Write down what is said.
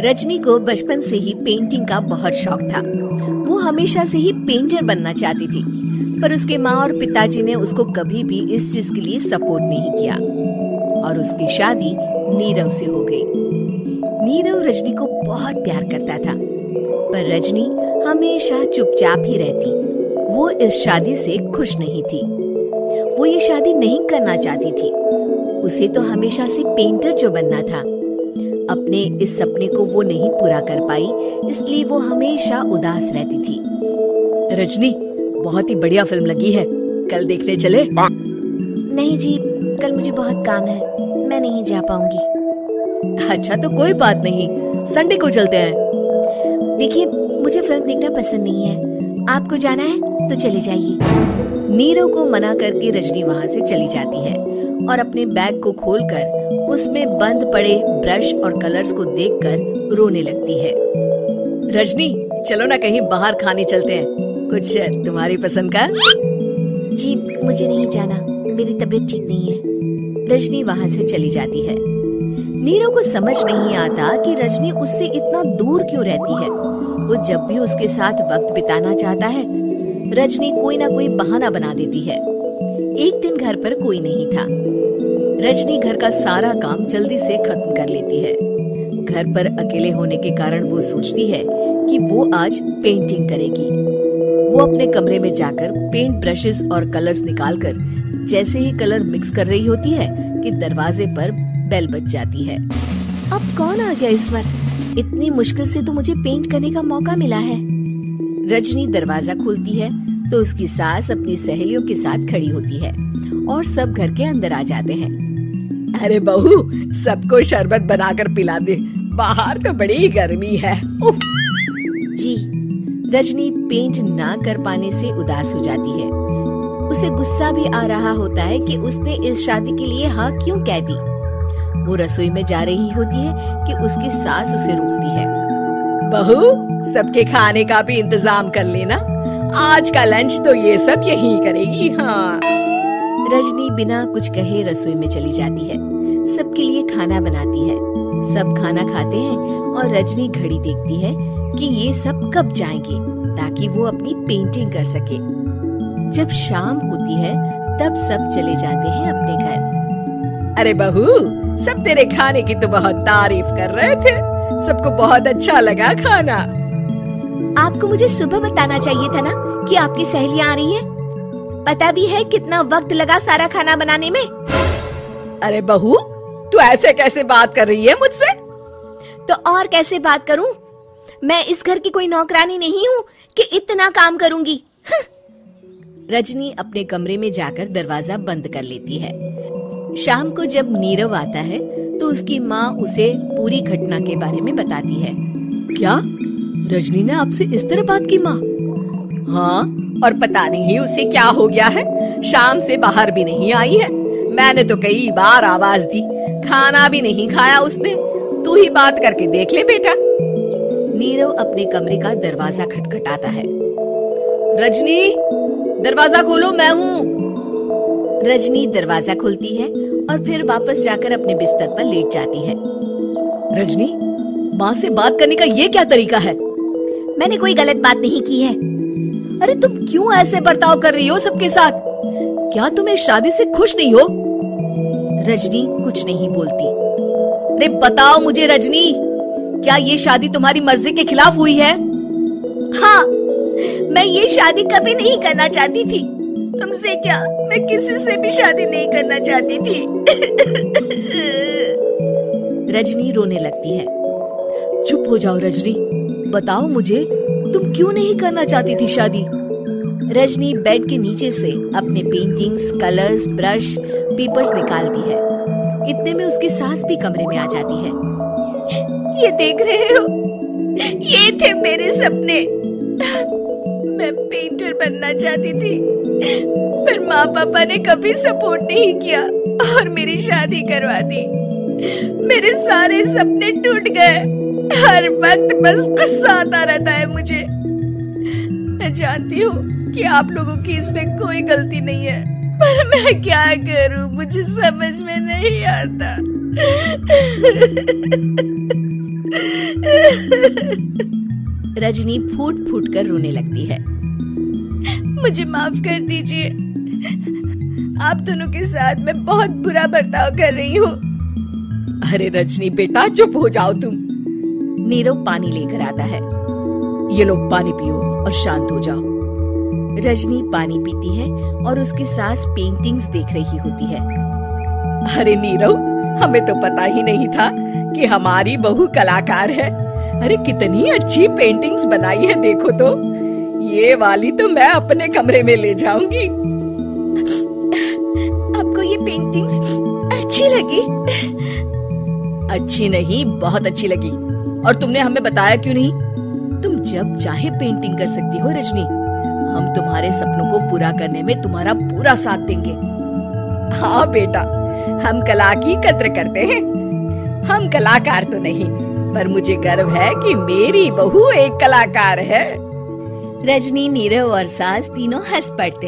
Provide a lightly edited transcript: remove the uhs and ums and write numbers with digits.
रजनी को बचपन से ही पेंटिंग का बहुत शौक था। वो हमेशा से ही पेंटर बनना चाहती थी, पर उसके माँ और पिताजी ने उसको कभी भी इस चीज के लिए सपोर्ट नहीं किया और उसकी शादी नीरव से हो गई। नीरव रजनी को बहुत प्यार करता था, पर रजनी हमेशा चुपचाप ही रहती। वो इस शादी से खुश नहीं थी। वो ये शादी नहीं करना चाहती थी। उसे तो हमेशा से पेंटर जो बनना था। अपने इस सपने को वो नहीं पूरा कर पाई, इसलिए वो हमेशा उदास रहती थी। रजनी, बहुत ही बढ़िया फिल्म लगी है, कल देखने चले? नहीं जी, कल मुझे बहुत काम है, मैं नहीं जा पाऊंगी। अच्छा तो कोई बात नहीं, संडे को चलते हैं। देखिए, मुझे फिल्म देखना पसंद नहीं है। आपको जाना है तो चले जाइए। नीरव को मना करके रजनी वहाँ से चली जाती है और अपने बैग को खोलकर उसमें बंद पड़े ब्रश और कलर्स को देखकर रोने लगती है। रजनी, चलो ना कहीं बाहर खाने चलते हैं, कुछ तुम्हारी पसंद का। जी, मुझे नहीं जाना, मेरी तबीयत ठीक नहीं है। रजनी वहाँ से चली जाती है। नीरव को समझ नहीं आता कि रजनी उससे इतना दूर क्यों रहती है। वो जब भी उसके साथ वक्त बिताना चाहता है, रजनी कोई ना कोई बहाना बना देती है। एक दिन घर पर कोई नहीं था। रजनी घर का सारा काम जल्दी से खत्म कर लेती है। घर पर अकेले होने के कारण वो सोचती है कि वो आज पेंटिंग करेगी। वो अपने कमरे में जाकर पेंट ब्रशेस और कलर्स निकालकर जैसे ही कलर मिक्स कर रही होती है कि दरवाजे पर बेल बज जाती है। अब कौन आ गया इस वक्त? इतनी मुश्किल से तो मुझे पेंट करने का मौका मिला है। रजनी दरवाजा खोलती है तो उसकी सास अपनी सहेलियों के साथ खड़ी होती है और सब घर के अंदर आ जाते हैं। अरे बहू, सबको शरबत बनाकर पिला दे, बाहर तो बड़ी गर्मी है। उफ। जी। रजनी पेंट ना कर पाने से उदास हो जाती है। उसे गुस्सा भी आ रहा होता है कि उसने इस शादी के लिए हाँ क्यों कह दी। वो रसोई में जा रही होती है कि उसकी सास उसे रोकती है। बहू, सबके खाने का भी इंतजाम कर लेना, आज का लंच तो ये सब यही करेगी। हाँ। रजनी बिना कुछ कहे रसोई में चली जाती है। सबके लिए खाना बनाती है। सब खाना खाते हैं और रजनी घड़ी देखती है कि ये सब कब जाएंगे ताकि वो अपनी पेंटिंग कर सके। जब शाम होती है तब सब चले जाते हैं अपने घर। अरे बहू, सब तेरे खाने की तो बहुत तारीफ कर रहे थे, सबको बहुत अच्छा लगा खाना। आपको मुझे सुबह बताना चाहिए था ना कि आपकी सहेलियां आ रही हैं। पता भी है कितना वक्त लगा सारा खाना बनाने में। अरे बहू, तू ऐसे कैसे बात कर रही है मुझसे? तो और कैसे बात करूं? मैं इस घर की कोई नौकरानी नहीं हूँ कि इतना काम करूंगी। रजनी अपने कमरे में जाकर दरवाजा बंद कर लेती है। शाम को जब नीरव आता है तो उसकी माँ उसे पूरी घटना के बारे में बताती है। क्या रजनी ने आपसे इस तरह बात की माँ? हाँ, और पता नहीं उसे क्या हो गया है, शाम से बाहर भी नहीं आई है। मैंने तो कई बार आवाज दी, खाना भी नहीं खाया उसने। तू ही बात करके देख ले बेटा। नीरव अपने कमरे का दरवाजा खटखटाता है। रजनी, दरवाजा खोलो, मैं हूँ। रजनी दरवाजा खोलती है और फिर वापस जाकर अपने बिस्तर पर लेट जाती है। रजनी, माँ से बात करने का ये क्या तरीका है? मैंने कोई गलत बात नहीं की है। अरे तुम क्यों ऐसे बर्ताव कर रही हो सबके साथ? क्या तुम इस शादी से खुश नहीं हो? रजनी कुछ नहीं बोलती। अरे बताओ मुझे रजनी, क्या ये शादी तुम्हारी मर्जी के खिलाफ हुई है? हाँ, मैं ये शादी कभी नहीं करना चाहती थी। तुमसे क्या, मैं किसी से भी शादी नहीं करना चाहती थी। रजनी रोने लगती है। चुप हो जाओ रजनी, बताओ मुझे, तुम क्यों नहीं करना चाहती थी शादी? रजनी बेड के नीचे से अपने पेंटिंग्स, कलर्स, ब्रश, पेपर्स निकालती है। इतने में उसकी सास भी कमरे में आ जाती है। ये देख रहे हो, ये थे मेरे सपने। मैं पेंटर बनना चाहती थी, पर माँ पापा ने कभी सपोर्ट नहीं किया और मेरी शादी करवा दी। मेरे सारे सपने टूट गए। हर वक्त बस गुस्सा आता रहता है मुझे। मैं जानती हूँ कि आप लोगों की इसमें कोई गलती नहीं है, पर मैं क्या करूँ, मुझे समझ में नहीं आता। रजनी फूट फूट कर रोने लगती है। मुझे माफ कर दीजिए, आप दोनों के साथ मैं बहुत बुरा बर्ताव कर रही हूँ। अरे रजनी बेटा, चुप हो जाओ तुम। नीरव पानी लेकर आता है। ये लो पानी पियो और शांत हो जाओ। रजनी पानी पीती है और उसकी सास पेंटिंग्स देख रही होती है। अरे नीरव, हमें तो पता ही नहीं था कि हमारी बहू कलाकार है। अरे कितनी अच्छी पेंटिंग्स बनाई है, देखो तो। ये वाली तो मैं अपने कमरे में ले जाऊंगी। आपको ये पेंटिंग्स अच्छी लगी? अच्छी नहीं, बहुत अच्छी लगी। और तुमने हमें बताया क्यों नहीं? तुम जब चाहे पेंटिंग कर सकती हो रजनी। हम तुम्हारे सपनों को पूरा करने में तुम्हारा पूरा साथ देंगे। हाँ बेटा, हम कला की कद्र करते हैं। हम कलाकार तो नहीं, पर मुझे गर्व है कि मेरी बहू एक कलाकार है। रजनी, नीरव और सास तीनों हंस पड़ते।